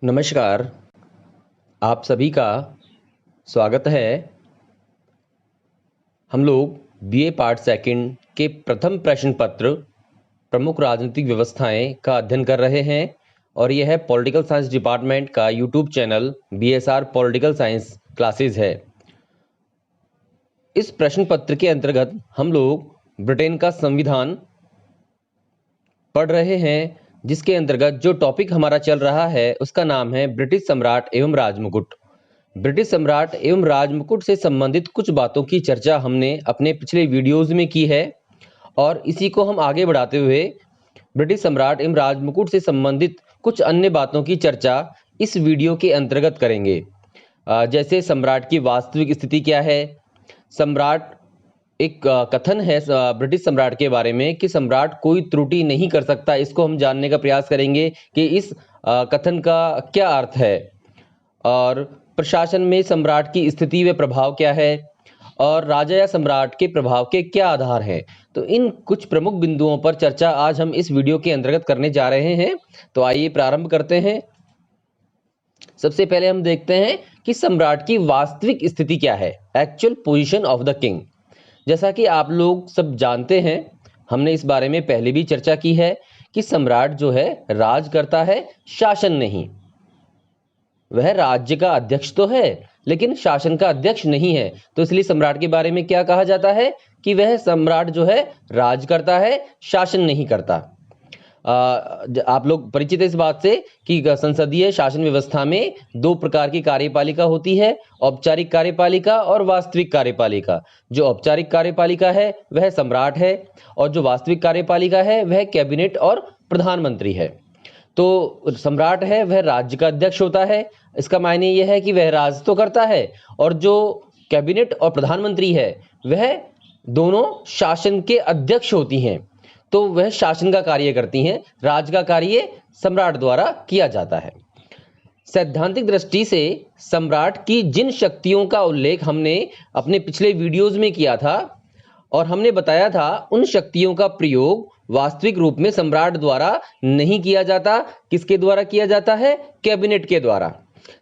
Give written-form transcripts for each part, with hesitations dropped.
नमस्कार, आप सभी का स्वागत है। हम लोग बीए पार्ट सेकंड के प्रथम प्रश्न पत्र प्रमुख राजनीतिक व्यवस्थाएं का अध्ययन कर रहे हैं और यह है पॉलिटिकल साइंस डिपार्टमेंट का YouTube channel BSR political science classes है। इस प्रश्न पत्र के अंतर्गत हम लोग ब्रिटेन का संविधान पढ़ रहे हैं, जिसके अंतर्गत जो टॉपिक हमारा चल रहा है उसका नाम है ब्रिटिश सम्राट एवं राजमुकुट। ब्रिटिश सम्राट एवं राजमुकुट से संबंधित कुछ बातों की चर्चा हमने अपने पिछले वीडियोस में की है और इसी को हम आगे बढ़ाते हुए ब्रिटिश सम्राट एवं राजमुकुट से संबंधित कुछ अन्य बातों की चर्चा इस वीडियो के अंतर्गत करेंगे। जैसे सम्राट की वास्तविक स्थिति क्या है, सम्राट एक कथन है ब्रिटिश सम्राट के बारे में कि सम्राट कोई त्रुटि नहीं कर सकता। इसको हम जानने का प्रयास करेंगे कि इस कथन का क्या अर्थ है और प्रशासन में सम्राट की स्थिति व प्रभाव क्या है और राजा या सम्राट के प्रभाव के क्या आधार हैं। तो इन कुछ प्रमुख बिंदुओं पर चर्चा आज हम इस वीडियो के अंतर्गत करने जा रहे हैं। तो आइए प्रारंभ करते हैं। सबसे पहले हम देखते हैं कि सम्राट की वास्तविक स्थिति क्या है, actual position of the king. जैसा कि आप लोग सब जानते हैं, हमने इस बारे में पहले भी चर्चा की है कि सम्राट जो है राज करता है, शासन नहीं। वह राज्य का अध्यक्ष तो है लेकिन शासन का अध्यक्ष नहीं है। तो इसलिए सम्राट के बारे में क्या कहा जाता है कि वह सम्राट जो है राज करता है, शासन नहीं करता। आप लोग परिचित है इस बात से कि संसदीय शासन व्यवस्था में दो प्रकार की कार्यपालिका होती है, औपचारिक कार्यपालिका और वास्तविक कार्यपालिका। जो औपचारिक कार्यपालिका है वह सम्राट है और जो वास्तविक कार्यपालिका है वह कैबिनेट और प्रधानमंत्री है। तो सम्राट है वह राज्य का अध्यक्ष होता है, इसका मायने यह है कि वह राज तो करता है, और जो कैबिनेट और प्रधानमंत्री है वह दोनों शासन के अध्यक्ष होती हैं। तो वह शासन का कार्य करती हैं, राज का कार्य सम्राट द्वारा किया जाता है। सैद्धांतिक दृष्टि से सम्राट की जिन शक्तियों का उल्लेख हमने अपने पिछले वीडियोज में किया था और हमने बताया था उन शक्तियों का प्रयोग वास्तविक रूप में सम्राट द्वारा नहीं किया जाता। किसके द्वारा किया जाता है? कैबिनेट के द्वारा।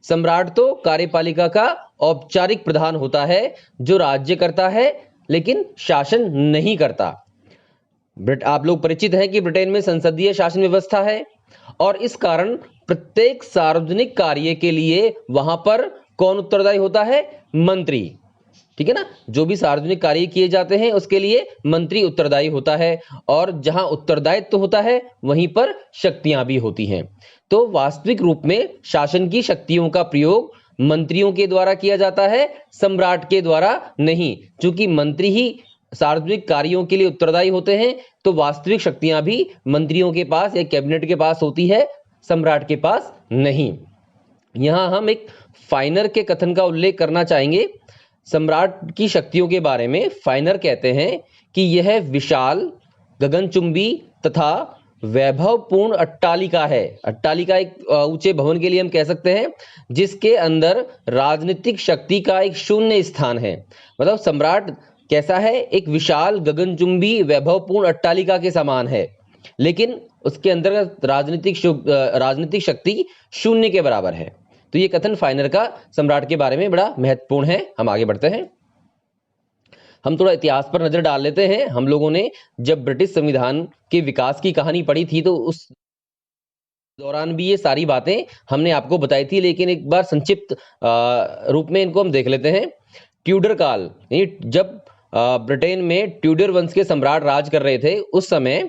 सम्राट तो कार्यपालिका का औपचारिक प्रधान होता है जो राज्य करता है लेकिन शासन नहीं करता। आप लोग परिचित हैं कि ब्रिटेन में संसदीय शासन व्यवस्था है और इस कारण प्रत्येक सार्वजनिक कार्य के लिए वहां पर कौन उत्तरदायी होता है? मंत्री। ठीक है ना, जो भी सार्वजनिक कार्य किए जाते हैं उसके लिए मंत्री उत्तरदायी होता है और जहां उत्तरदायित्व होता है वहीं पर शक्तियां भी होती हैं। तो वास्तविक रूप में शासन की शक्तियों का प्रयोग मंत्रियों के द्वारा किया जाता है, सम्राट के द्वारा नहीं। क्योंकि मंत्री ही सार्वजनिक कार्यों के लिए उत्तरदायी होते हैं तो वास्तविक शक्तियां भी मंत्रियों के पास या कैबिनेट के पास होती है, सम्राट के पास नहीं। यहां हम एक फाइनर के कथन का उल्लेख करना चाहेंगे। सम्राट की शक्तियों के बारे में फाइनर कहते हैं कि यह विशाल, गगनचुंबी तथा वैभवपूर्ण अट्टालिका है। अट्टालिका एक ऊंचे भवन के लिए हम कह सकते हैं जिसके अंदर राजनीतिक शक्ति का एक शून्य स्थान है। मतलब सम्राट कैसा है? एक विशाल, गगनचुंबी, वैभवपूर्ण अट्टालिका के समान है, लेकिन उसके अंदर राजनीतिक शक्ति शून्य के बराबर है। तो ये कथन फाइनर का सम्राट के बारे में बड़ा महत्वपूर्ण है। हम आगे बढ़ते हैं, हम थोड़ा इतिहास पर नजर डाल लेते हैं। हम लोगों ने जब ब्रिटिश संविधान के विकास की कहानी पढ़ी थी तो उस दौरान भी ये सारी बातें हमने आपको बताई थी, लेकिन एक बार संक्षिप्त रूप में इनको हम देख लेते हैं। ट्यूडर काल, जब ब्रिटेन में ट्यूडर वंश के सम्राट राज कर रहे थे, उस समय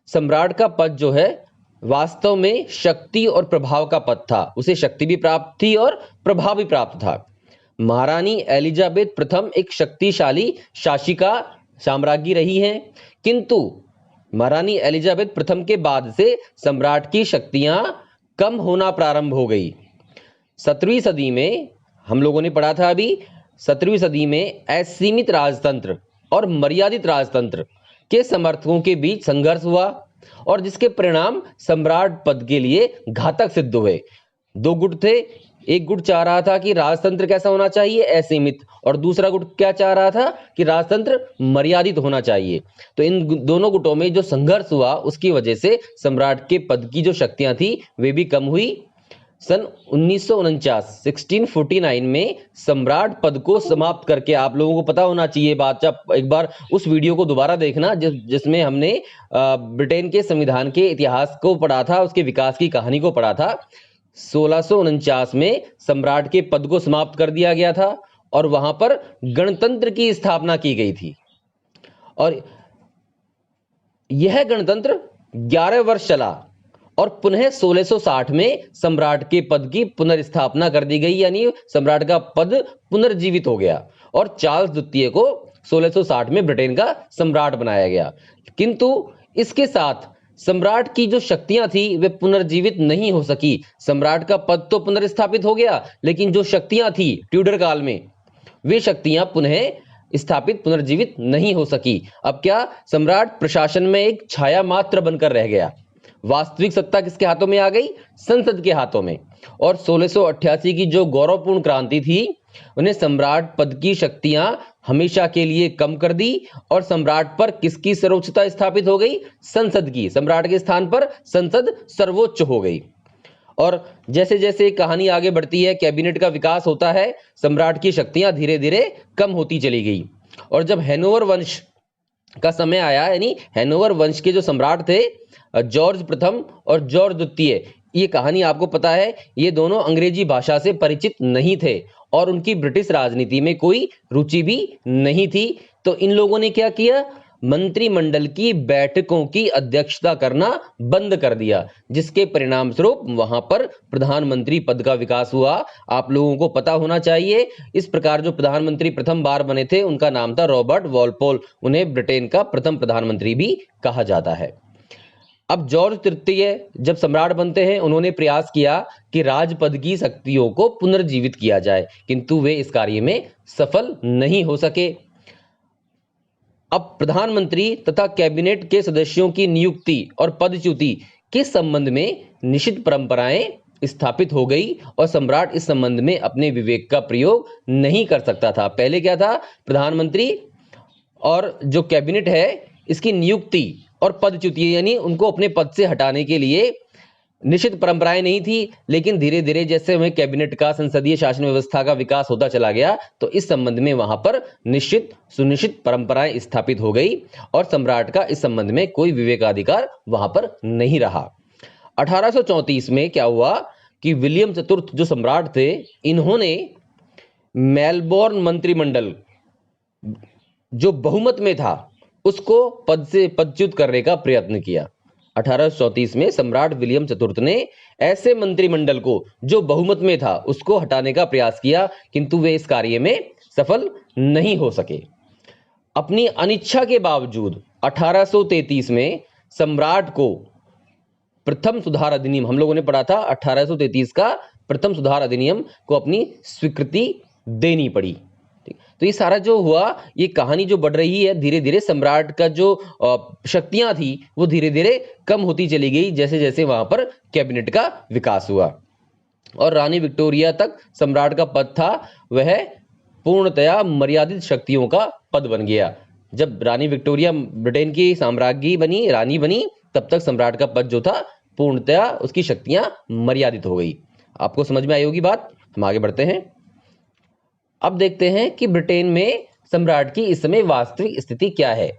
सम्राट का पद जो है वास्तव में शक्ति और प्रभाव का पद था। उसे शक्ति भी प्राप्त थी और प्रभाव भी प्राप्त था। महारानी एलिजाबेथ प्रथम एक शक्तिशाली शासिका साम्राज्ञी रही हैं, किंतु महारानी एलिजाबेथ प्रथम के बाद से सम्राट की शक्तियां कम होना प्रारंभ हो गई। 17वीं सदी में हम लोगों ने पढ़ा था अभी, 17वीं सदी में असीमित राजतंत्र और मर्यादित राजतंत्र के समर्थकों के बीच संघर्ष हुआ और जिसके परिणाम सम्राट पद के लिए घातक सिद्ध हुए। दो गुट थे, एक गुट चाह रहा था कि राजतंत्र कैसा होना चाहिए? असीमित, और दूसरा गुट क्या चाह रहा था कि राजतंत्र मर्यादित होना चाहिए। तो इन दोनों गुटों में जो संघर्ष हुआ उसकी वजह से सम्राट के पद की जो शक्तियां थी वे भी कम हुई। सन 1649 में सम्राट पद को समाप्त करके, आप लोगों को पता होना चाहिए बात, जब एक बार उस वीडियो को दोबारा देखना जिसमें हमने ब्रिटेन के संविधान के इतिहास को पढ़ा था, उसके विकास की कहानी को पढ़ा था। 1649 में सम्राट के पद को समाप्त कर दिया गया था और वहां पर गणतंत्र की स्थापना की गई थी। और यह गणतंत्र 11 वर्ष चला और पुनः 1660 में सम्राट के पद की पुनर्स्थापना कर दी गई, यानी सम्राट का पद पुनर्जीवित हो गया और चार्ल्स द्वितीय को 1660 में ब्रिटेन का सम्राट बनाया गया। किंतु इसके साथ सम्राट की जो शक्तियां थी वे पुनर्जीवित नहीं हो सकी। सम्राट का पद तो पुनर्स्थापित हो गया, लेकिन जो शक्तियां थी ट्यूडर काल में, वे शक्तियां पुनः स्थापित पुनर्जीवित नहीं हो सकी। अब क्या, सम्राट प्रशासन में एक छाया मात्र बनकर रह गया। वास्तविक सत्ता किसके हाथों में आ गई? संसद के हाथों में। और 1688 की जो गौरवपूर्ण क्रांति थी, उन्हें सम्राट पद की शक्तियां हमेशा के लिए कम कर दी और सम्राट पर किसकी सर्वोच्चता स्थापित हो गई? संसद की। सम्राट के स्थान पर संसद सर्वोच्च हो गई। और जैसे जैसे कहानी आगे बढ़ती है, कैबिनेट का विकास होता है, सम्राट की शक्तियां धीरे धीरे कम होती चली गई। और जब हैनोवर वंश का समय आया, यानी हैनोवर वंश के जो सम्राट थे जॉर्ज प्रथम और जॉर्ज द्वितीय, ये कहानी आपको पता है, ये दोनों अंग्रेजी भाषा से परिचित नहीं थे और उनकी ब्रिटिश राजनीति में कोई रुचि भी नहीं थी। तो इन लोगों ने क्या किया? मंत्रिमंडल की बैठकों की अध्यक्षता करना बंद कर दिया, जिसके परिणाम स्वरूप वहां पर प्रधानमंत्री पद का विकास हुआ। आप लोगों को पता होना चाहिए, इस प्रकार जो प्रधानमंत्री प्रथम बार बने थे उनका नाम था रॉबर्ट वॉलपोल। उन्हें ब्रिटेन का प्रथम प्रधानमंत्री भी कहा जाता है। अब जॉर्ज तृतीय जब सम्राट बनते हैं, उन्होंने प्रयास किया कि राजपद की शक्तियों को पुनर्जीवित किया जाए, किंतु वे इस कार्य में सफल नहीं हो सके। अब प्रधानमंत्री तथा कैबिनेट के सदस्यों की नियुक्ति और पदच्युति के संबंध में निश्चित परंपराएं स्थापित हो गई और सम्राट इस संबंध में अपने विवेक का प्रयोग नहीं कर सकता था। पहले क्या था? प्रधानमंत्री और जो कैबिनेट है, इसकी नियुक्ति और पदच्युति, यानी उनको अपने पद से हटाने के लिए निश्चित परंपराएं नहीं थी। लेकिन धीरे धीरे जैसे हमें कैबिनेट का, संसदीय शासन व्यवस्था का विकास होता चला गया, तो इस संबंध में वहां पर निश्चित सुनिश्चित परंपराएं स्थापित हो गई और सम्राट का इस संबंध में कोई विवेकाधिकार वहां पर नहीं रहा। 1834 में क्या हुआ कि विलियम चतुर्थ जो सम्राट थे, इन्होंने मेलबोर्न मंत्रिमंडल जो बहुमत में था उसको पद से पदच्युत करने का प्रयत्न किया। 1834 में सम्राट विलियम चतुर्थ ने ऐसे मंत्रिमंडल को जो बहुमत में था उसको हटाने का प्रयास किया, किंतु वे इस कार्य में सफल नहीं हो सके। अपनी अनिच्छा के बावजूद 1833 में सम्राट को प्रथम सुधार अधिनियम, हम लोगों ने पढ़ा था 1833 का प्रथम सुधार अधिनियम को अपनी स्वीकृति देनी पड़ी। तो ये सारा जो हुआ, ये कहानी जो बढ़ रही है, धीरे धीरे सम्राट का जो शक्तियां थी वो धीरे धीरे कम होती चली गई जैसे जैसे वहां पर कैबिनेट का विकास हुआ। और रानी विक्टोरिया तक सम्राट का पद था वह पूर्णतया मर्यादित शक्तियों का पद बन गया। जब रानी विक्टोरिया ब्रिटेन की साम्राज्ञी बनी, रानी बनी, तब तक सम्राट का पद जो था पूर्णतया उसकी शक्तियां मर्यादित हो गई। आपको समझ में आई होगी बात। हम आगे बढ़ते हैं। अब देखते हैं कि ब्रिटेन में सम्राट की इस समय वास्तविक स्थिति क्या है।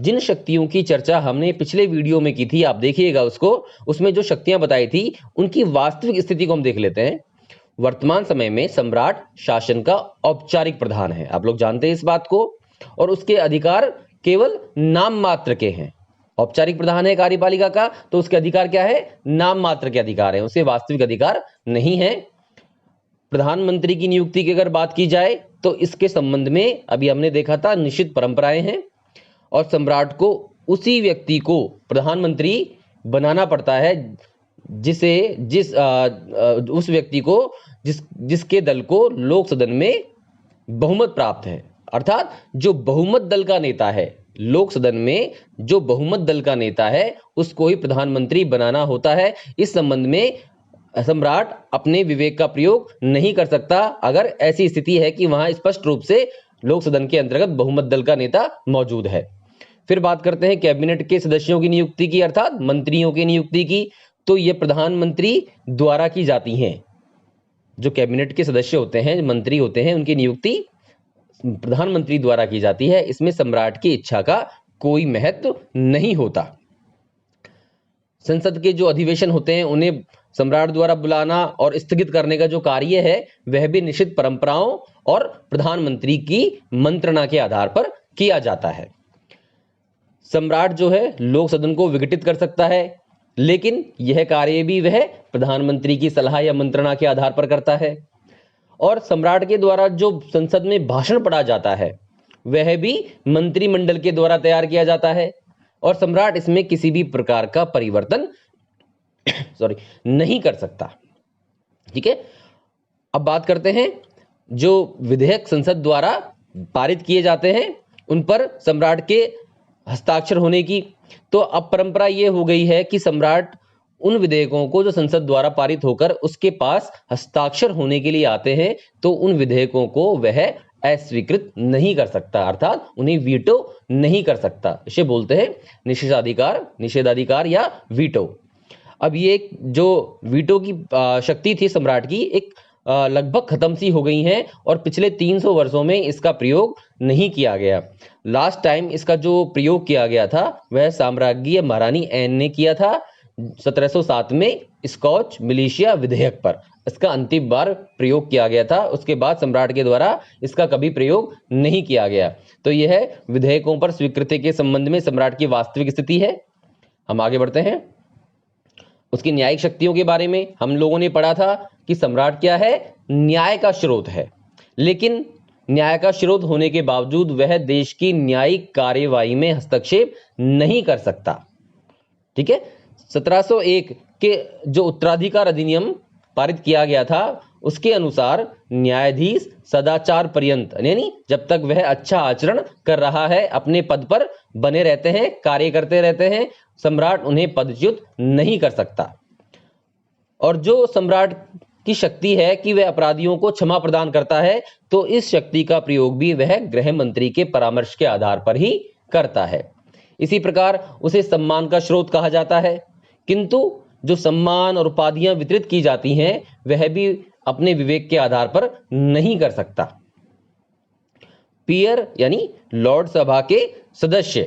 जिन शक्तियों की चर्चा हमने पिछले वीडियो में की थी, आप देखिएगा उसको, उसमें जो शक्तियां बताई थी उनकी वास्तविक स्थिति को हम देख लेते हैं। वर्तमान समय में सम्राट शासन का औपचारिक प्रधान है, आप लोग जानते हैं इस बात को, और उसके अधिकार केवल नाम मात्र के हैं। औपचारिक प्रधान है कार्यपालिका का, तो उसके अधिकार क्या है? नाम मात्र के अधिकार है, उसे वास्तविक अधिकार नहीं है। प्रधानमंत्री की नियुक्ति की अगर बात की जाए तो इसके संबंध में अभी हमने देखा था निश्चित परंपराएं हैं और सम्राट को उसी व्यक्ति को प्रधानमंत्री बनाना पड़ता है उस व्यक्ति को जिसके दल को लोक सदन में बहुमत प्राप्त है। अर्थात जो बहुमत दल का नेता है, लोक सदन में जो बहुमत दल का नेता है उसको ही प्रधानमंत्री बनाना होता है। इस संबंध में सम्राट अपने विवेक का प्रयोग नहीं कर सकता अगर ऐसी स्थिति है कि वहां स्पष्ट रूप से लोक सदन के अंतर्गत बहुमत दल का नेता मौजूद है। फिर बात करते हैं कैबिनेट के सदस्यों की नियुक्ति की, अर्थात मंत्रियों की नियुक्ति की। तो ये प्रधानमंत्री द्वारा की जाती हैं। जो कैबिनेट के सदस्य होते हैं, मंत्री होते हैं, उनकी नियुक्ति प्रधानमंत्री द्वारा की जाती है। इसमें सम्राट की इच्छा का कोई महत्व नहीं होता। संसद के जो अधिवेशन होते हैं उन्हें सम्राट द्वारा बुलाना और स्थगित करने का जो कार्य है वह भी निश्चित परंपराओं और प्रधानमंत्री की मंत्रणा के आधार पर किया जाता है। सम्राट जो है लोक सदन को विघटित कर सकता है, लेकिन यह कार्य भी वह प्रधानमंत्री की सलाह या मंत्रणा के आधार पर करता है। और सम्राट के द्वारा जो संसद में भाषण पढ़ा जाता है वह भी मंत्रिमंडल के द्वारा तैयार किया जाता है और सम्राट इसमें किसी भी प्रकार का परिवर्तन नहीं कर सकता। ठीक है, अब बात करते हैं जो विधेयक संसद द्वारा पारित किए जाते हैं उन पर सम्राट के हस्ताक्षर होने की। तो अब परंपरा यह हो गई है कि सम्राट उन विधेयकों को जो संसद द्वारा पारित होकर उसके पास हस्ताक्षर होने के लिए आते हैं तो उन विधेयकों को वह अस्वीकृत नहीं कर सकता, अर्थात उन्हें वीटो नहीं कर सकता। इसे बोलते हैं निषेधाधिकार या वीटो। अब ये जो वीटो की शक्ति थी सम्राट की एक लगभग खत्म सी हो गई है और पिछले 300 वर्षों में इसका प्रयोग नहीं किया गया। लास्ट टाइम इसका जो प्रयोग किया गया था वह साम्राज्ञी महारानी एन ने किया था 1707 में स्कॉच मिलिशिया विधेयक पर। इसका अंतिम बार प्रयोग किया गया था, उसके बाद सम्राट के द्वारा इसका कभी प्रयोग नहीं किया गया। तो यह विधेयकों पर स्वीकृति के संबंध में सम्राट की वास्तविक स्थिति है। हम आगे बढ़ते हैं। उसकी न्यायिक शक्तियों के बारे में हम लोगों ने पढ़ा था कि सम्राट क्या है, न्याय का स्रोत है, लेकिन न्याय का स्रोत होने के बावजूद वह देश की न्यायिक कार्यवाही में हस्तक्षेप नहीं कर सकता। ठीक है, 1701 के जो उत्तराधिकार अधिनियम पारित किया गया था उसके अनुसार न्यायाधीश सदाचार पर्यंत, यानी जब तक वह अच्छा आचरण कर रहा है अपने पद पर बने रहते हैं, कार्य करते रहते हैं, सम्राट उन्हें पदच्युत नहीं कर सकता। और जो सम्राट की शक्ति है कि वह अपराधियों को क्षमा प्रदान करता है, तो इस शक्ति का प्रयोग भी वह गृह मंत्री के परामर्श के आधार पर ही करता है। इसी प्रकार उसे सम्मान का स्रोत कहा जाता है, किंतु जो सम्मान और उपाधियां वितरित की जाती हैं वह भी अपने विवेक के आधार पर नहीं कर सकता। पीयर यानी लॉर्ड सभा के सदस्य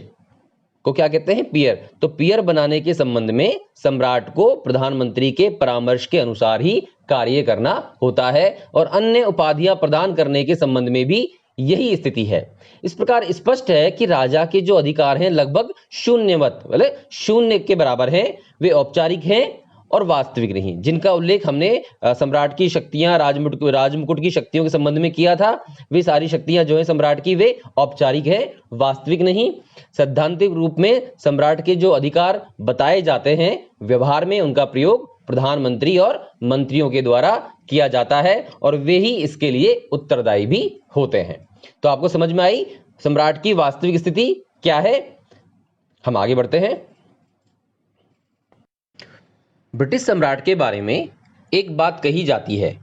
को क्या कहते हैं, पीयर। तो पीयर बनाने के संबंध में सम्राट को प्रधानमंत्री के परामर्श के अनुसार ही कार्य करना होता है और अन्य उपाधियां प्रदान करने के संबंध में भी यही स्थिति है। इस प्रकार स्पष्ट है कि राजा के जो अधिकार हैं लगभग शून्यवत, मतलब शून्य के बराबर हैं। वे औपचारिक हैं और वास्तविक नहीं। जिनका उल्लेख हमने सम्राट की शक्तियां, राजमुकुट की शक्तियों के संबंध में किया था, वे सारी शक्तियां जो है सम्राट की वे औपचारिक है, वास्तविक नहीं। सैद्धांतिक रूप में सम्राट के जो अधिकार बताए जाते हैं व्यवहार में उनका प्रयोग प्रधानमंत्री और मंत्रियों के द्वारा किया जाता है और वे ही इसके लिए उत्तरदायी भी होते हैं। तो आपको समझ में आई सम्राट की वास्तविक स्थिति क्या है। हम आगे बढ़ते हैं। ब्रिटिश सम्राट के बारे में एक बात कही जाती है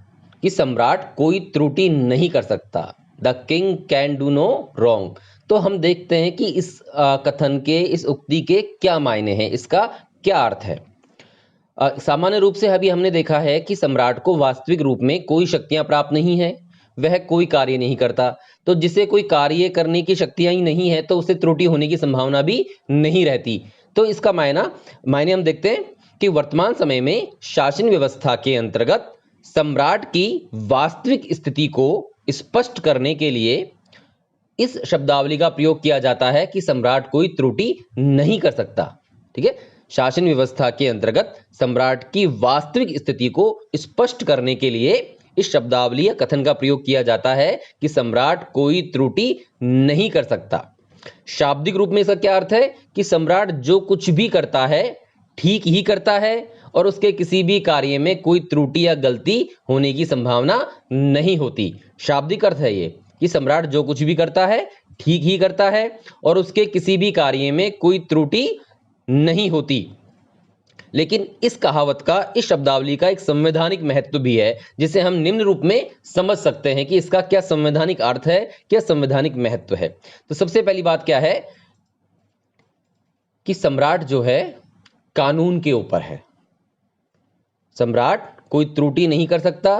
कि सम्राट कोई त्रुटि नहीं कर सकता, the king can do no wrong. तो हम देखते हैं कि इस कथन के, इस उक्ति के क्या मायने हैं, इसका क्या अर्थ है। सामान्य रूप से अभी हमने देखा है कि सम्राट को वास्तविक रूप में कोई शक्तियां प्राप्त नहीं है, वह कोई कार्य नहीं करता। तो जिसे कोई कार्य करने की शक्तियां ही नहीं है तो उसे त्रुटि होने की संभावना भी नहीं रहती। तो इसका मायने हम देखते हैं कि वर्तमान समय में शासन व्यवस्था के अंतर्गत सम्राट की वास्तविक स्थिति को स्पष्ट करने के लिए इस शब्दावली का प्रयोग किया जाता है कि सम्राट कोई त्रुटि नहीं कर सकता। ठीक है, शासन व्यवस्था के अंतर्गत सम्राट की वास्तविक स्थिति को स्पष्ट करने के लिए इस शब्दावली या कथन का प्रयोग किया जाता है कि सम्राट कोई त्रुटि नहीं कर सकता। शाब्दिक रूप में इसका क्या अर्थ है कि सम्राट जो कुछ भी करता है ठीक ही करता है और उसके किसी भी कार्य में कोई त्रुटि या गलती होने की संभावना नहीं होती। शाब्दिक अर्थ है ये कि सम्राट जो कुछ भी करता है ठीक ही करता है और उसके किसी भी कार्य में कोई त्रुटि नहीं होती। लेकिन इस कहावत का, इस शब्दावली का एक संवैधानिक महत्व भी है जिसे हम निम्न रूप में समझ सकते हैं कि इसका क्या संवैधानिक अर्थ है, क्या संवैधानिक महत्व है। तो सबसे पहली बात क्या है कि सम्राट जो है कानून के ऊपर है। सम्राट कोई त्रुटि नहीं कर सकता,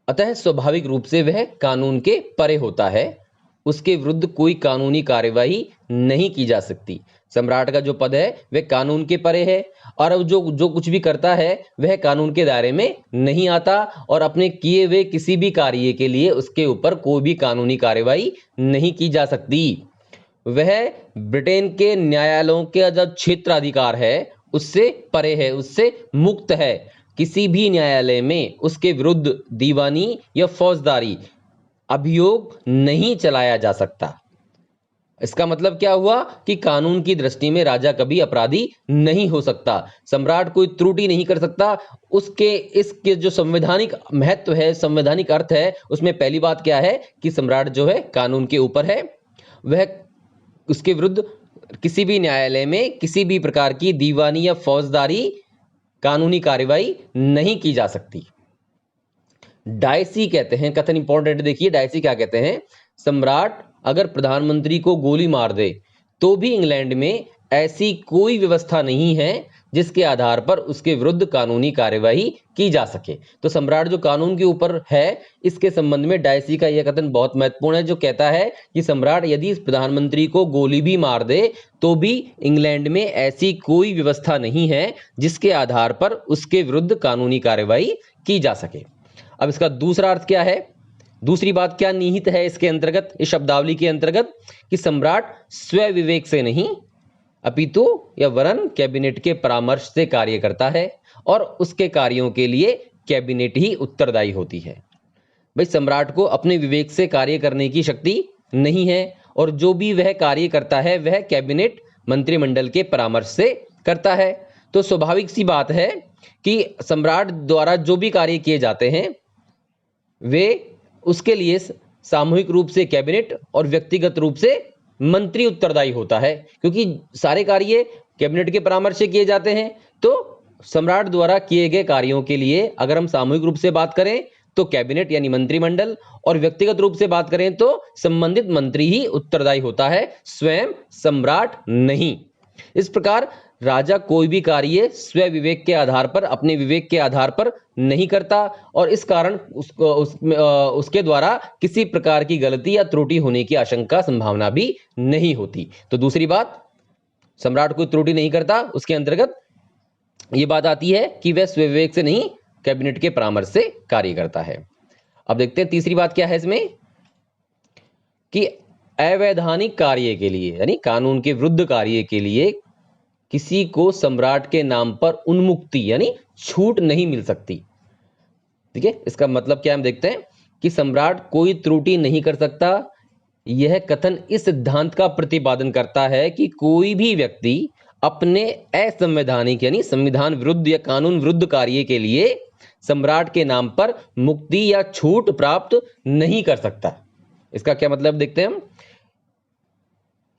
अतः स्वाभाविक रूप से वह कानून के परे होता है, उसके विरुद्ध कोई कानूनी कार्यवाही नहीं की जा सकती। सम्राट का जो पद है वह कानून के परे है और अब जो कुछ भी करता है वह कानून के दायरे में नहीं आता और अपने किए हुए किसी भी कार्य के लिए उसके ऊपर कोई भी कानूनी कार्यवाही नहीं की जा सकती। वह ब्रिटेन के न्यायालयों के जो क्षेत्राधिकार है उससे परे है, उससे मुक्त है। किसी भी न्यायालय में उसके विरुद्ध दीवानी या फौजदारी अभियोग नहीं चलाया जा सकता। इसका मतलब क्या हुआ कि कानून की दृष्टि में राजा कभी अपराधी नहीं हो सकता, सम्राट कोई त्रुटि नहीं कर सकता। इसके जो संवैधानिक महत्व है, संवैधानिक अर्थ है, उसमें पहली बात क्या है कि सम्राट जो है कानून के ऊपर है, वह उसके विरुद्ध किसी भी न्यायालय में किसी भी प्रकार की दीवानी या फौजदारी कानूनी कार्यवाही नहीं की जा सकती। डायसी कहते हैं, कथन इंपॉर्टेंट देखिए, डायसी क्या कहते हैं, सम्राट अगर प्रधानमंत्री को गोली मार दे तो भी इंग्लैंड में ऐसी कोई व्यवस्था नहीं है जिसके आधार पर उसके विरुद्ध कानूनी कार्यवाही की जा सके। तो सम्राट जो कानून के ऊपर है, इसके संबंध में डायसी का यह कथन बहुत महत्वपूर्ण है, जो कहता है कि सम्राट यदि प्रधानमंत्री को गोली भी मार दे तो भी इंग्लैंड में ऐसी कोई व्यवस्था नहीं है जिसके आधार पर उसके विरुद्ध कानूनी कार्यवाही की जा सके। अब इसका दूसरा अर्थ क्या है, दूसरी बात क्या निहित है इसके अंतर्गत, इस शब्दावली के अंतर्गत, कि सम्राट स्व विवेक से नहीं अपितु या वरन कैबिनेट के परामर्श से कार्य करता है और उसके कार्यों के लिए कैबिनेट ही उत्तरदायी होती है। भाई सम्राट को अपने विवेक से कार्य करने की शक्ति नहीं है और जो भी वह कार्य करता है वह कैबिनेट मंत्रिमंडल के परामर्श से करता है। तो स्वाभाविक सी बात है कि सम्राट द्वारा जो भी कार्य किए जाते हैं वे उसके लिए सामूहिक रूप से कैबिनेट और व्यक्तिगत रूप से मंत्री उत्तरदायी होता है, क्योंकि सारे कार्य कैबिनेट के परामर्श से किए जाते हैं। तो सम्राट द्वारा किए गए कार्यों के लिए अगर हम सामूहिक रूप से बात करें तो कैबिनेट यानी मंत्रिमंडल, और व्यक्तिगत रूप से बात करें तो संबंधित मंत्री ही उत्तरदायी होता है, स्वयं सम्राट नहीं। इस प्रकार राजा कोई भी कार्य स्व विवेक के आधार पर, अपने विवेक के आधार पर नहीं करता और इस कारण उसके द्वारा किसी प्रकार की गलती या त्रुटि होने की आशंका, संभावना भी नहीं होती। तो दूसरी बात, सम्राट कोई त्रुटि नहीं करता, उसके अंतर्गत यह बात आती है कि वह स्व विवेक से नहीं कैबिनेट के परामर्श से कार्य करता है। अब देखते हैं तीसरी बात क्या है इसमें, कि अवैधानिक कार्य के लिए यानी कानून के विरुद्ध कार्य के लिए किसी को सम्राट के नाम पर उन्मुक्ति यानी छूट नहीं मिल सकती। ठीक है, इसका मतलब क्या हम देखते हैं कि सम्राट कोई त्रुटि नहीं कर सकता। यह कथन इस सिद्धांत का प्रतिपादन करता है कि कोई भी व्यक्ति अपने असंवैधानिक यानी संविधान विरुद्ध या कानून विरुद्ध कार्य के लिए सम्राट के नाम पर मुक्ति या छूट प्राप्त नहीं कर सकता। इसका क्या मतलब देखते हैं हम,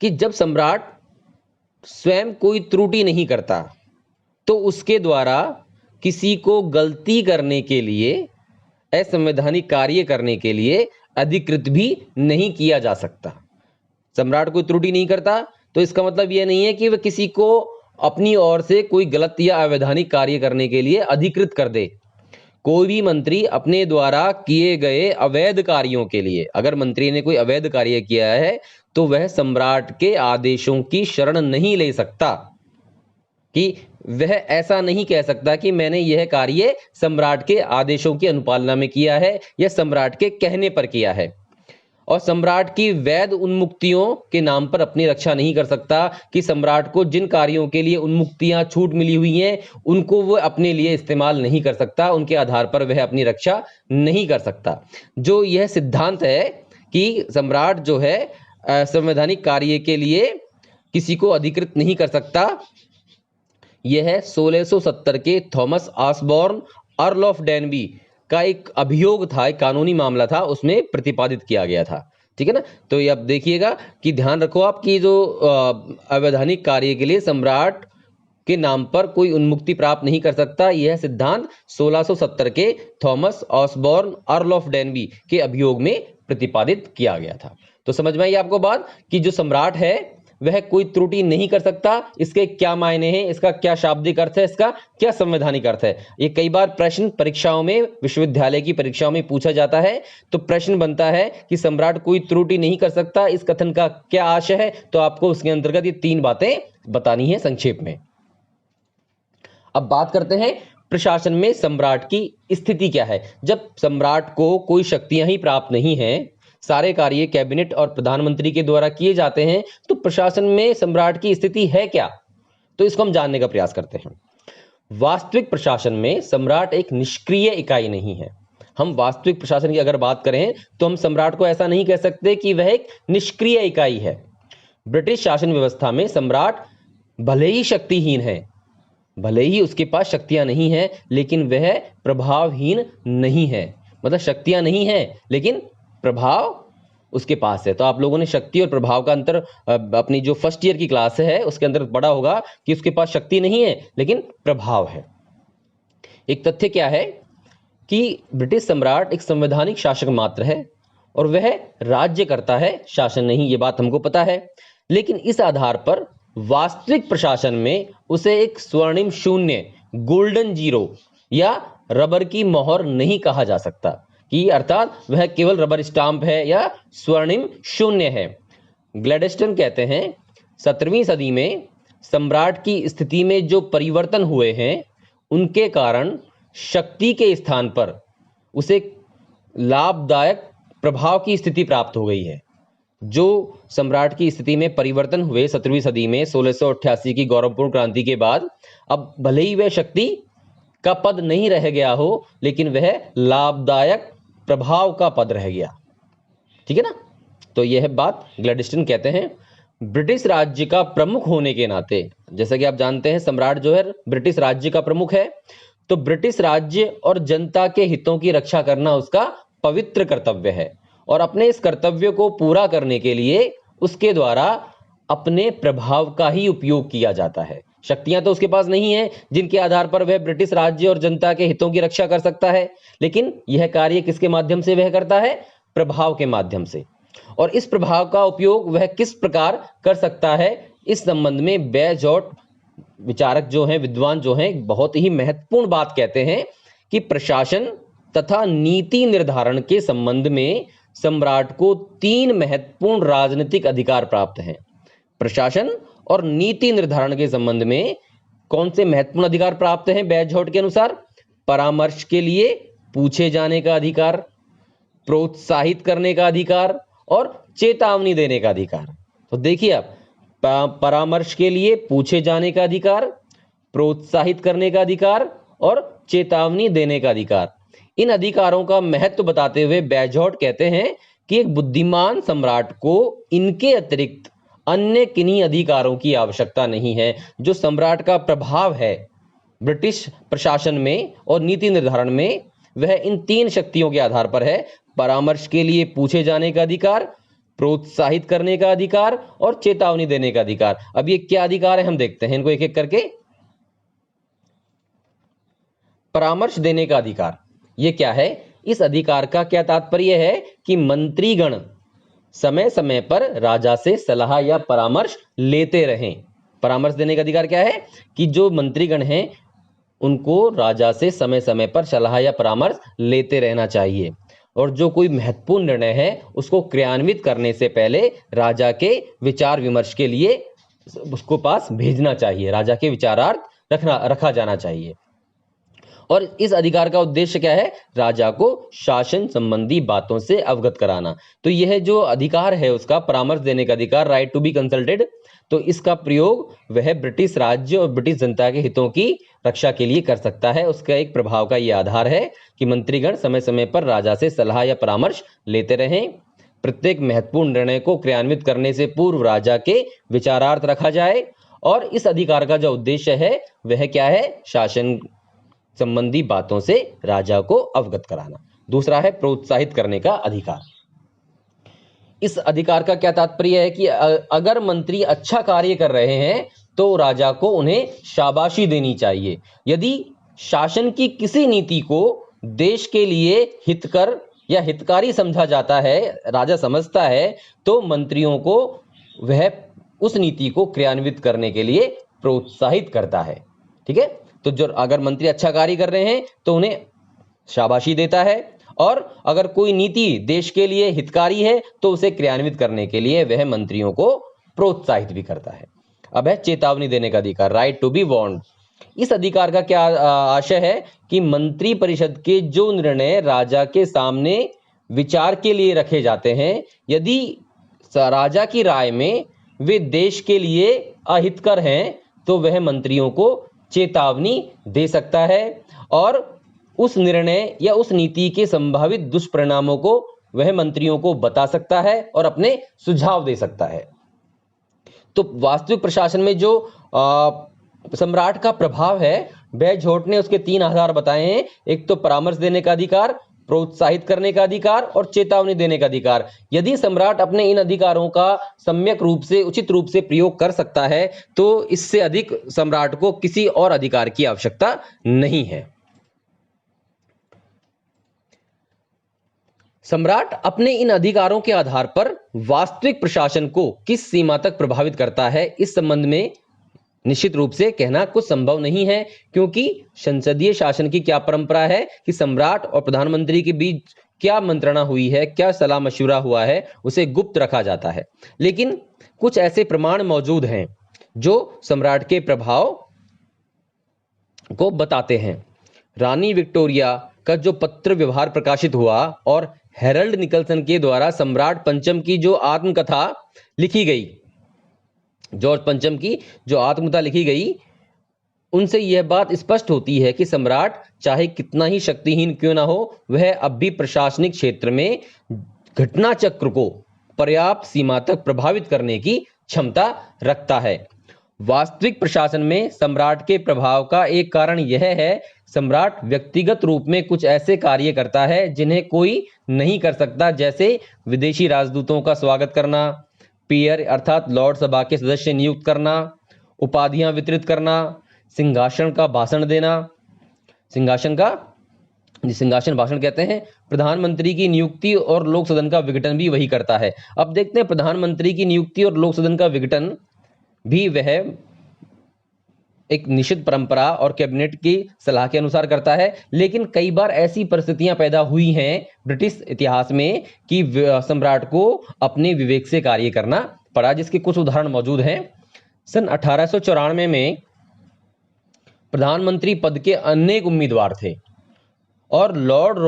कि जब सम्राट स्वयं कोई त्रुटि नहीं करता तो उसके द्वारा किसी को गलती करने के लिए, असंवैधानिक कार्य करने के लिए अधिकृत भी नहीं किया जा सकता। सम्राट कोई त्रुटि नहीं करता तो इसका मतलब यह नहीं है कि वह किसी को अपनी ओर से कोई गलत या अवैधानिक कार्य करने के लिए अधिकृत कर दे। कोई भी मंत्री अपने द्वारा किए गए अवैध कार्यों के लिए, अगर मंत्री ने कोई अवैध कार्य किया है तो वह सम्राट के आदेशों की शरण नहीं ले सकता, कि वह ऐसा नहीं कह सकता कि मैंने यह कार्य सम्राट के आदेशों की अनुपालना में किया है या सम्राट के कहने पर किया है, और सम्राट की वैध उन्मुक्तियों के नाम पर अपनी रक्षा नहीं कर सकता, कि सम्राट को जिन कार्यों के लिए उन्मुक्तियां छूट मिली हुई हैं उनको वह अपने लिए इस्तेमाल नहीं कर सकता, उनके आधार पर वह अपनी रक्षा नहीं कर सकता। जो यह सिद्धांत है कि सम्राट जो है संवैधानिक कार्य के लिए किसी को अधिकृत नहीं कर सकता, यह 1670 के Thomas Osborne earl of Danby का एक अभियोग था, एक कानूनी मामला था, उसमें प्रतिपादित किया गया था। ठीक है ना, तो ये अब देखिएगा कि ध्यान रखो आप कि जो अवैधानिक कार्य के लिए सम्राट के नाम पर कोई उन्मुक्ति प्राप्त नहीं कर सकता, यह सिद्धांत 1670 के Thomas Osborne earl of Danby के अभियोग में प्रतिपादित किया गया था। तो समझ में आई आपको बात कि जो सम्राट है वह कोई त्रुटि नहीं कर सकता। इसके क्या मायने हैं, इसका क्या शाब्दिक अर्थ है, इसका क्या संवैधानिक अर्थ है? ये कई बार प्रश्न परीक्षाओं में, विश्वविद्यालय की परीक्षाओं में पूछा जाता है। तो प्रश्न बनता है कि सम्राट कोई त्रुटि नहीं कर सकता, इस कथन का क्या आशय है? तो आपको उसके अंतर्गत ये 3 बातें बतानी है संक्षेप में। अब बात करते हैं प्रशासन में सम्राट की स्थिति क्या है। जब सम्राट को कोई शक्तियां ही प्राप्त नहीं हैं, सारे कार्य कैबिनेट और प्रधानमंत्री के द्वारा किए जाते हैं, तो प्रशासन में सम्राट की स्थिति है क्या? तो इसको हम जानने का प्रयास करते हैं। वास्तविक प्रशासन में सम्राट एक निष्क्रिय इकाई नहीं है। हम वास्तविक प्रशासन की अगर बात करें तो हम सम्राट को ऐसा नहीं कह सकते कि वह एक निष्क्रिय इकाई है। ब्रिटिश शासन व्यवस्था में सम्राट भले ही शक्तिहीन है, भले ही उसके पास शक्तियां नहीं है, लेकिन वह प्रभावहीन नहीं है। मतलब शक्तियां नहीं है लेकिन प्रभाव उसके पास है। तो आप लोगों ने शक्ति और प्रभाव का अंतर अपनी जो फर्स्ट ईयर की क्लास है उसके अंदर पढ़ा होगा कि उसके पास शक्ति नहीं है लेकिन प्रभाव है। एक तथ्य क्या है कि ब्रिटिश सम्राट एक संवैधानिक शासक मात्र है और वह राज्य करता है, शासन नहीं। ये बात हमको पता है, लेकिन इस आधार पर वास्तविक प्रशासन में उसे एक स्वर्णिम शून्य, गोल्डन जीरो या रबर की मोहर नहीं कहा जा सकता, कि अर्थात वह केवल रबर स्टाम्प है या स्वर्णिम शून्य है। ग्लैडस्टोन कहते हैं 17वीं सदी में सम्राट की स्थिति में जो परिवर्तन हुए हैं उनके कारण शक्ति के स्थान पर उसे लाभदायक प्रभाव की स्थिति प्राप्त हो गई है। जो सम्राट की स्थिति में परिवर्तन हुए 17वीं सदी में 1688 की गौरवपूर्ण क्रांति के बाद, अब भले ही वह शक्ति का पद नहीं रह गया हो लेकिन वह लाभदायक प्रभाव का पद रह गया। ठीक है ना? तो यह बात ग्लैडस्टोन कहते हैं। ब्रिटिश राज्य का प्रमुख होने के नाते, जैसा कि आप जानते हैं सम्राट जो है ब्रिटिश राज्य का प्रमुख है, तो ब्रिटिश राज्य और जनता के हितों की रक्षा करना उसका पवित्र कर्तव्य है और अपने इस कर्तव्य को पूरा करने के लिए उसके द्वारा अपने प्रभाव का ही उपयोग किया जाता है। शक्तियां तो उसके पास नहीं है जिनके आधार पर वह ब्रिटिश राज्य और जनता के हितों की रक्षा कर सकता है, लेकिन यह कार्य किसके माध्यम से वह करता है? प्रभाव के माध्यम से। और इस प्रभाव का उपयोग वह किस प्रकार कर सकता है, इस संबंध में बेजोट विचारक जो हैं, विद्वान जो हैं, बहुत ही महत्वपूर्ण बात कहते हैं कि प्रशासन तथा नीति निर्धारण के संबंध में सम्राट को 3 महत्वपूर्ण राजनीतिक अधिकार प्राप्त हैं। प्रशासन और नीति निर्धारण के संबंध में कौन से महत्वपूर्ण अधिकार प्राप्त हैं बेजोट के अनुसार? परामर्श के लिए पूछे जाने का अधिकार, प्रोत्साहित करने का अधिकार और चेतावनी देने का अधिकार। तो देखिए आप, परामर्श के लिए पूछे जाने का अधिकार, प्रोत्साहित करने का अधिकार और चेतावनी देने का अधिकार। इन अधिकारों का महत्व बताते हुए बेजोट कहते हैं कि एक बुद्धिमान सम्राट को इनके अतिरिक्त अन्य किन्हीं अधिकारों की आवश्यकता नहीं है। जो सम्राट का प्रभाव है ब्रिटिश प्रशासन में और नीति निर्धारण में, वह इन 3 शक्तियों के आधार पर है। परामर्श के लिए पूछे जाने का अधिकार, प्रोत्साहित करने का अधिकार और चेतावनी देने का अधिकार। अब ये क्या अधिकार है हम देखते हैं इनको एक एक करके। परामर्श देने का अधिकार, ये क्या है? इस अधिकार का क्या तात्पर्य है कि मंत्रीगण समय समय पर राजा से सलाह या परामर्श लेते रहें। परामर्श देने का अधिकार क्या है कि जो मंत्रीगण हैं उनको राजा से समय समय पर सलाह या परामर्श लेते रहना चाहिए और जो कोई महत्वपूर्ण निर्णय है उसको क्रियान्वित करने से पहले राजा के विचार विमर्श के लिए उसको पास भेजना चाहिए, राजा के विचारार्थ रखा जाना चाहिए। और इस अधिकार का उद्देश्य क्या है? राजा को शासन संबंधी बातों से अवगत कराना। तो यह जो अधिकार है उसका, परामर्श देने का अधिकार, राइट टू बी कंसल्टेड, तो इसका प्रयोग वह ब्रिटिश राज्य और ब्रिटिश जनता के हितों की रक्षा के लिए कर सकता है। उसका एक प्रभाव का यह आधार है कि मंत्रीगण समय समय पर राजा से सलाह या परामर्श लेते रहें, प्रत्येक महत्वपूर्ण निर्णय को क्रियान्वित करने से पूर्व राजा के विचारार्थ रखा जाए, और इस अधिकार का जो उद्देश्य है वह क्या है? शासन संबंधी बातों से राजा को अवगत कराना। दूसरा है प्रोत्साहित करने का अधिकार। इस अधिकार का क्या तात्पर्य है कि अगर मंत्री अच्छा कार्य कर रहे हैं तो राजा को उन्हें शाबाशी देनी चाहिए। यदि शासन की किसी नीति को देश के लिए हितकर या हितकारी समझा जाता है, राजा समझता है, तो मंत्रियों को वह उस नीति को क्रियान्वित करने के लिए प्रोत्साहित करता है। ठीक है, तो जो अगर मंत्री अच्छा कार्य कर रहे हैं तो उन्हें शाबाशी देता है, और अगर कोई नीति देश के लिए हितकारी है तो उसे क्रियान्वित करने के लिए वह मंत्रियों को प्रोत्साहित भी करता है। अब है चेतावनी देने का अधिकार, राइट टू बी वार्न्ड। इस अधिकार का क्या आशय है कि मंत्री परिषद के जो निर्णय राजा के सामने विचार के लिए रखे जाते हैं, यदि राजा की राय में वे देश के लिए अहितकर हैं तो वह मंत्रियों को चेतावनी दे सकता है, और उस निर्णय या उस नीति के संभावित दुष्परिणामों को वह मंत्रियों को बता सकता है और अपने सुझाव दे सकता है। तो वास्तविक प्रशासन में जो सम्राट का प्रभाव है, बेजोट ने उसके 3 आधार बताए हैं। एक तो परामर्श देने का अधिकार, प्रोत्साहित करने का अधिकार और चेतावनी देने का अधिकार। यदि सम्राट अपने इन अधिकारों का सम्यक रूप से, उचित रूप से प्रयोग कर सकता है तो इससे अधिक सम्राट को किसी और अधिकार की आवश्यकता नहीं है। सम्राट अपने इन अधिकारों के आधार पर वास्तविक प्रशासन को किस सीमा तक प्रभावित करता है, इस संबंध में निश्चित रूप से कहना कुछ संभव नहीं है, क्योंकि संसदीय शासन की क्या परंपरा है कि सम्राट और प्रधानमंत्री के बीच क्या मंत्रणा हुई है, क्या सलाह मशवरा हुआ है, उसे गुप्त रखा जाता है। लेकिन कुछ ऐसे प्रमाण मौजूद हैं जो सम्राट के प्रभाव को बताते हैं। रानी विक्टोरिया का जो पत्र व्यवहार प्रकाशित हुआ और हेरल्ड निकलसन के द्वारा सम्राट पंचम की जो आत्मकथा लिखी गई, जॉर्ज पंचम की जो आत्मकथा लिखी गई, उनसे यह बात स्पष्ट होती है कि सम्राट चाहे कितना ही शक्तिहीन क्यों ना हो, वह अब भी प्रशासनिक क्षेत्र में घटना चक्र को पर्याप्त सीमा तक प्रभावित करने की क्षमता रखता है। वास्तविक प्रशासन में सम्राट के प्रभाव का एक कारण यह है, सम्राट व्यक्तिगत रूप में कुछ ऐसे कार्य करता है जिन्हें कोई नहीं कर सकता, जैसे विदेशी राजदूतों का स्वागत करना, पीयर अर्थात लॉर्ड सभा के सदस्य नियुक्त करना, उपाधियां वितरित करना, सिंहासन का भाषण देना। सिंहासन भाषण कहते हैं। प्रधानमंत्री की नियुक्ति और लोक सदन का विघटन भी वही करता है। अब देखते हैं प्रधानमंत्री की नियुक्ति और लोक सदन का विघटन भी वह एक निश्चित परंपरा और कैबिनेट की सलाह के अनुसार करता है, लेकिन कई बार ऐसी परिस्थितियां पैदा हुई हैं ब्रिटिश इतिहास में कि सम्राट को अपने विवेक से कार्य करना पड़ा, जिसके कुछ उदाहरण मौजूद हैं। सन 1894 में प्रधानमंत्री पद के अनेक उम्मीदवार थे और लॉर्ड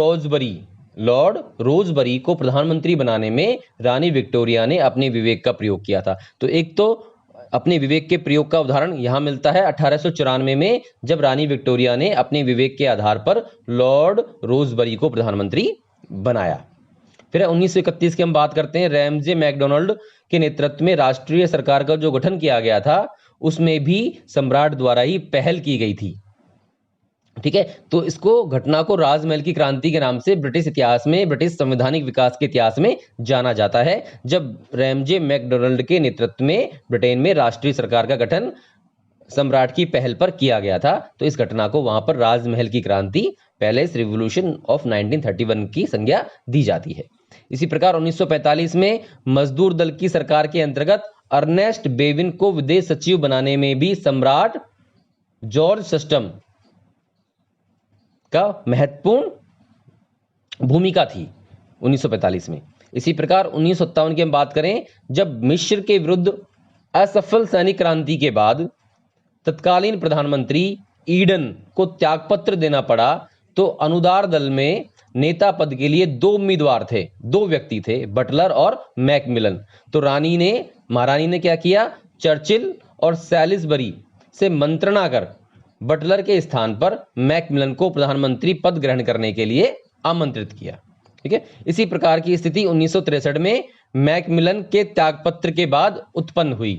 रोजबरी को प्रधानमंत्री बनाने में रानी विक्टोरिया ने अपने विवेक का प्रयोग किया था। तो एक तो अपने विवेक के प्रयोग का उदाहरण यहां मिलता है 1894 में, जब रानी विक्टोरिया ने अपने विवेक के आधार पर लॉर्ड रोजबरी को प्रधानमंत्री बनाया। फिर 1931 की हम बात करते हैं। रैमजे मैकडोनाल्ड के नेतृत्व में राष्ट्रीय सरकार का जो गठन किया गया था, उसमें भी सम्राट द्वारा ही पहल की गई थी। ठीक है, तो इसको घटना को राजमहल की क्रांति के नाम से ब्रिटिश इतिहास में, ब्रिटिश संवैधानिक विकास के इतिहास में जाना जाता है, जब रैमजे मैकडोनाल्ड के नेतृत्व में ब्रिटेन में राष्ट्रीय सरकार का गठन सम्राट की पहल पर किया गया था। तो इस घटना को वहां पर राजमहल की क्रांति, पैलेस रिवॉल्यूशन ऑफ 1931 की संज्ञा दी जाती है। इसी प्रकार 1945 में मजदूर दल की सरकार के अंतर्गत अर्नेस्ट बेविन को विदेश सचिव बनाने में भी सम्राट जॉर्ज सस्टम का महत्वपूर्ण भूमिका थी 1945 में। इसी प्रकार 1957 की हम बात करें, जब मिस्र के विरुद्ध असफल सैनिक क्रांति के बाद तत्कालीन प्रधानमंत्री ईडन को त्यागपत्र देना पड़ा, तो अनुदार दल में नेता पद के लिए 2 उम्मीदवार थे, 2 व्यक्ति थे, बटलर और मैकमिलन। तो महारानी ने क्या किया, चर्चिल और सैलिसबरी से मंत्रणा कर बटलर के स्थान पर मैकमिलन को प्रधानमंत्री पद ग्रहण करने के लिए आमंत्रित किया। ठीक है, इसी प्रकार की स्थिति 1963 में मैकमिलन के त्यागपत्र के बाद उत्पन्न हुई।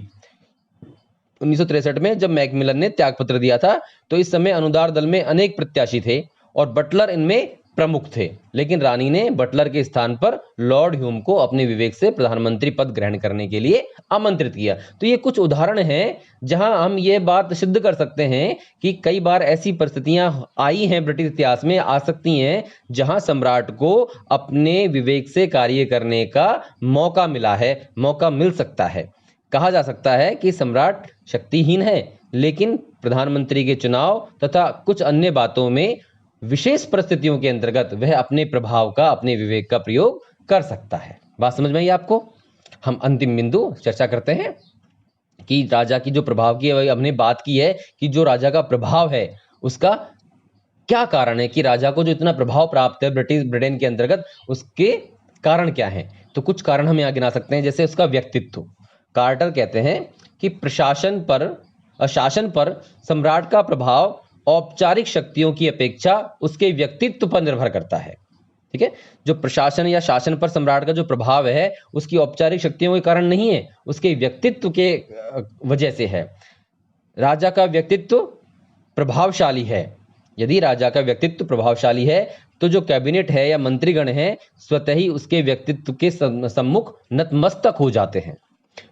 1963 में जब मैकमिलन ने त्यागपत्र दिया था, तो इस समय अनुदार दल में अनेक प्रत्याशी थे और बटलर इनमें प्रमुख थे, लेकिन रानी ने बटलर के स्थान पर लॉर्ड ह्यूम को अपने विवेक से प्रधानमंत्री पद ग्रहण करने के लिए आमंत्रित किया। तो ये कुछ उदाहरण हैं जहां हम ये बात सिद्ध कर सकते हैं कि कई बार ऐसी परिस्थितियां आई हैं ब्रिटिश इतिहास में, आ सकती हैं, जहां सम्राट को अपने विवेक से कार्य करने का मौका मिला है, मौका मिल सकता है। कहा जा सकता है कि सम्राट शक्तिहीन है, लेकिन प्रधानमंत्री के चुनाव तथा कुछ अन्य बातों में विशेष परिस्थितियों के अंतर्गत वह अपने प्रभाव का, अपने विवेक का प्रयोग कर सकता है। बात समझ में आई आपको? हम अंतिम बिंदु चर्चा करते हैं कि राजा की जो प्रभाव की हमने बात की है कि जो राजा का प्रभाव है उसका क्या कारण है, कि राजा को जो इतना प्रभाव प्राप्त है ब्रिटेन के अंतर्गत, उसके कारण क्या है। तो कुछ कारण हम यहाँ गिना सकते हैं, जैसे उसका व्यक्तित्व। कार्टर कहते हैं कि शासन पर सम्राट का प्रभाव औपचारिक शक्तियों की अपेक्षा उसके व्यक्तित्व पर निर्भर करता है। ठीक है, जो प्रशासन या शासन पर सम्राट का जो प्रभाव है उसकी औपचारिक शक्तियों के कारण नहीं है, उसके व्यक्तित्व के वजह से है। राजा का व्यक्तित्व प्रभावशाली है। यदि राजा का व्यक्तित्व प्रभावशाली है तो जो कैबिनेट है या मंत्रीगण है स्वतः ही उसके व्यक्तित्व के सम्मुख नतमस्तक हो जाते हैं।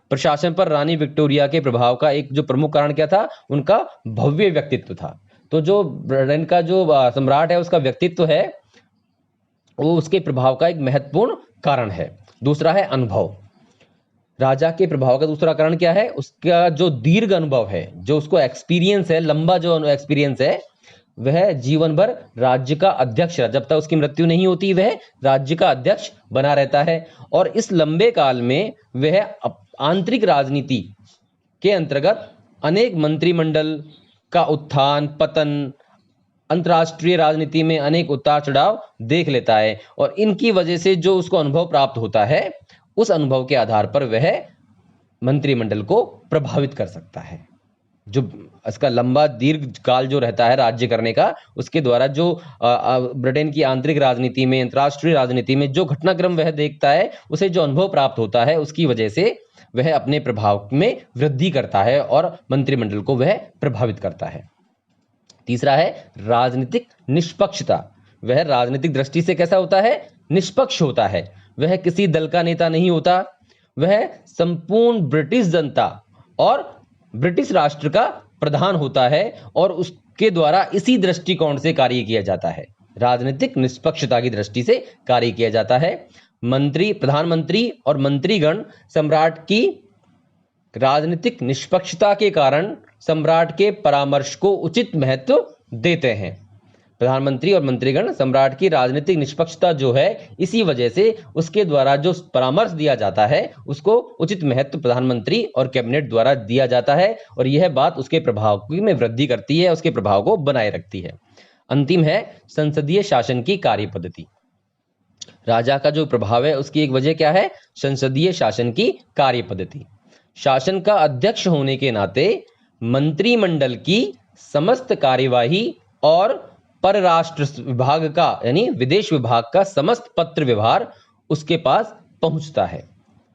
प्रशासन पर रानी विक्टोरिया के प्रभाव का एक जो प्रमुख कारण क्या था, उनका भव्य व्यक्तित्व था। तो जो ब्रिटेन का जो सम्राट है उसका व्यक्तित्व है वो उसके प्रभाव का एक महत्वपूर्ण कारण है। दूसरा है अनुभव। राजा के प्रभाव का दूसरा कारण क्या है, उसका जो दीर्घ अनुभव है, जो उसको एक्सपीरियंस है, लंबा जो एक्सपीरियंस है, वह जीवन भर राज्य का अध्यक्ष, जब तक उसकी मृत्यु नहीं होती वह राज्य का अध्यक्ष बना रहता है। और इस लंबे काल में वह आंतरिक राजनीति के अंतर्गत अनेक मंत्रिमंडल का उत्थान पतन, अंतर्राष्ट्रीय राजनीति में अनेक उतार चढ़ाव देख लेता है, और इनकी वजह से जो उसको अनुभव प्राप्त होता है उस अनुभव के आधार पर वह मंत्रिमंडल को प्रभावित कर सकता है। जो इसका लंबा दीर्घ काल जो रहता है राज्य करने का, उसके द्वारा जो ब्रिटेन की आंतरिक राजनीति में, अंतर्राष्ट्रीय राजनीति में जो घटनाक्रम वह देखता है, उसे जो अनुभव प्राप्त होता है, उसकी वजह से वह अपने प्रभाव में वृद्धि करता है और मंत्रिमंडल को वह प्रभावित करता है। तीसरा है राजनीतिक निष्पक्षता। वह राजनीतिक दृष्टि से कैसा होता है, निष्पक्ष होता है। वह किसी दल का नेता नहीं होता, वह संपूर्ण ब्रिटिश जनता और ब्रिटिश राष्ट्र का प्रधान होता है, और उसके द्वारा इसी दृष्टिकोण से कार्य किया जाता है। राजनीतिक निष्पक्षता की दृष्टि से कार्य किया जाता है। प्रधानमंत्री और मंत्रीगण सम्राट की राजनीतिक निष्पक्षता के कारण सम्राट के परामर्श को उचित महत्व देते हैं। प्रधानमंत्री और मंत्रीगण सम्राट की राजनीतिक निष्पक्षता जो है, इसी वजह से उसके द्वारा जो परामर्श दिया जाता है उसको उचित महत्व प्रधानमंत्री और कैबिनेट द्वारा दिया जाता है, और यह बात उसके प्रभाव में वृद्धि करती है, उसके प्रभाव को बनाए रखती है। अंतिम है संसदीय शासन की कार्य पद्धति। राजा का जो प्रभाव है उसकी एक वजह क्या है, संसदीय शासन की कार्य पद्धति। शासन का अध्यक्ष होने के नाते मंत्रिमंडल की समस्त कार्यवाही और परराष्ट्र विभाग का यानी विदेश विभाग का समस्त पत्र व्यवहार उसके पास पहुंचता है।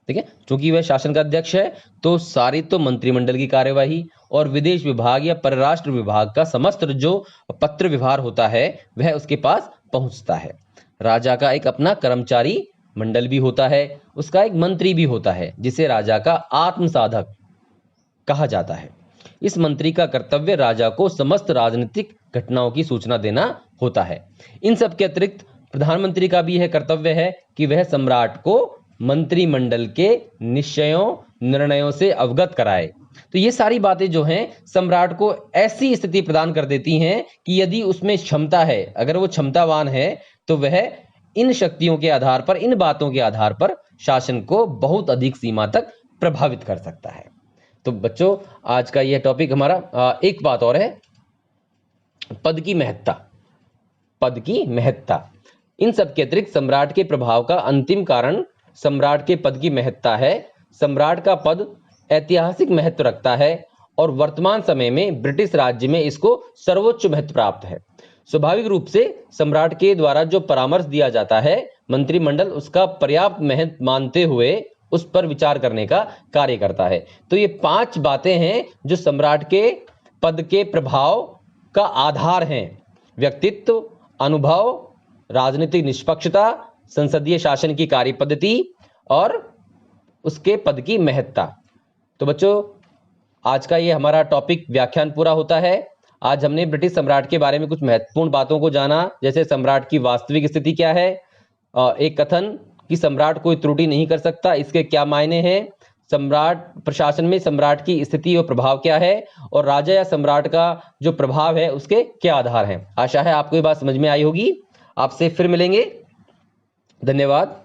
ठीक है, क्योंकि वह शासन का अध्यक्ष है तो सारी तो मंत्रिमंडल की कार्यवाही और विदेश विभाग या परराष्ट्र विभाग का समस्त जो पत्र व्यवहार होता है वह उसके पास पहुंचता है। राजा का एक अपना कर्मचारी मंडल भी होता है, उसका एक मंत्री भी होता है जिसे राजा का आत्मसाधक कहा जाता है। इस मंत्री का कर्तव्य राजा को समस्त राजनीतिक घटनाओं की सूचना देना होता है। इन सब के अतिरिक्त प्रधानमंत्री का भी यह कर्तव्य है कि वह सम्राट को मंत्रिमंडल के निश्चयों निर्णयों से अवगत कराए। तो ये सारी बातें जो हैं सम्राट को ऐसी स्थिति प्रदान कर देती हैं कि यदि उसमें क्षमता है, अगर वो क्षमतावान है, तो वह इन शक्तियों के आधार पर, इन बातों के आधार पर शासन को बहुत अधिक सीमा तक प्रभावित कर सकता है। तो बच्चों आज का यह टॉपिक हमारा। एक बात और है, पद की महत्ता। पद की महत्ता, इन सब के अतिरिक्त सम्राट के प्रभाव का अंतिम कारण सम्राट के पद की महत्ता है। सम्राट का पद ऐतिहासिक महत्व रखता है और वर्तमान समय में ब्रिटिश राज्य में इसको सर्वोच्च महत्व प्राप्त है। स्वाभाविक रूप से सम्राट के द्वारा जो परामर्श दिया जाता है, मंत्रिमंडल उसका पर्याप्त महत्व मानते हुए उस पर विचार करने का कार्य करता है। तो ये 5 बातें हैं जो सम्राट के पद के प्रभाव का आधार हैं: व्यक्तित्व, अनुभव, राजनीतिक निष्पक्षता, संसदीय शासन की कार्य पद्धति और उसके पद की महत्ता। तो बच्चों आज का ये हमारा टॉपिक व्याख्यान पूरा होता है। आज हमने ब्रिटिश सम्राट के बारे में कुछ महत्वपूर्ण बातों को जाना, जैसे सम्राट की वास्तविक स्थिति क्या है, एक कथन कि सम्राट कोई त्रुटि नहीं कर सकता, इसके क्या मायने हैं, सम्राट प्रशासन में सम्राट की स्थिति और प्रभाव क्या है, और राजा या सम्राट का जो प्रभाव है उसके क्या आधार हैं। आशा है आपको ये बात समझ में आई होगी। आपसे फिर मिलेंगे। धन्यवाद।